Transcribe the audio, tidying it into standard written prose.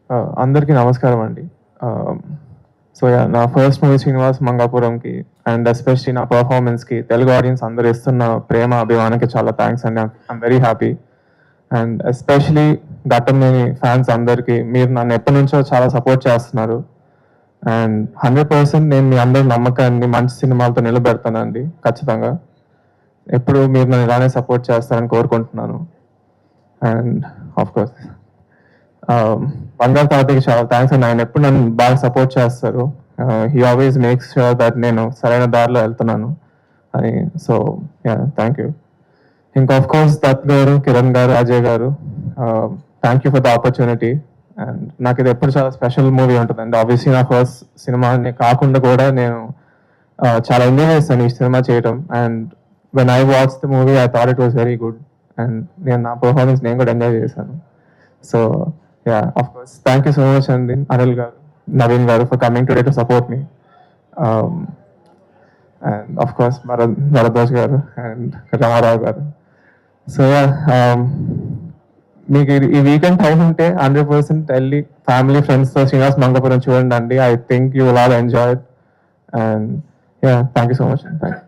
అందరికీ నమస్కారం అండి. సో నా ఫస్ట్ మూవీ 'శ్రీనివాస్ మంగాపురం'కి అండ్ ఎస్పెషల్లీ నా పర్ఫార్మెన్స్‌కి తెలుగు ఆడియన్స్ అందరూ ఇస్తున్న ప్రేమ, అభిమానానికి చాలా థాంక్స్ అండి. I'm very happy. And especially Ghattamaneni fans అందరికీ మీరు నన్ను ఎప్పటినుంచో చాలా సపోర్ట్ చేస్తున్నారు. అండ్ 100% నేను మీ అందరి నమ్మకాన్ని మంచి సినిమాలతో నిలబెడతానండి ఖచ్చితంగా. ఎప్పుడు మీరు నన్ను ఇలానే సపోర్ట్ చేస్తారని కోరుకుంటున్నాను. అండ్ ఆఫ్‌కోర్స్ బంగారు తాతయ్యకి చాలా థాంక్స్ అండి. ఆయన ఎప్పుడు నన్ను బాగా సపోర్ట్ చేస్తారు. He always makes sure that నేను సరైన దారిలో వెళ్తున్నాను అని. So thank you. ఇంకా ఆఫ్‌కోర్స్ దత్ గారు, కిరణ్ గారు, అజయ్ గారు, thank you for the opportunity. And నాకు ఇది ఎప్పుడు చాలా స్పెషల్ మూవీ ఉంటుందండి. ఆబ్వియస్లీ నా ఫస్ట్ సినిమా కాకుండా కూడా నేను చాలా ఎంజాయ్ చేస్తాను ఈ సినిమా చేయడం. And when I watch the movie I thought it was very good. And నేను నా పర్ఫార్మెన్స్ నేను కూడా ఎంజాయ్ చేశాను. So of course. Thank you so much, and Anil garu, Naveen garu for coming today to support me. And of course, Bharadwaj garu and Ramarao garu. So మీకు ఈ weekend time ఉంటే 100% వెళ్ళి family ఫ్రెండ్స్తో శ్రీనివాస్ మంగాపురం చూడండి. I think you will all enjoy it. And thank you so much. Thank you.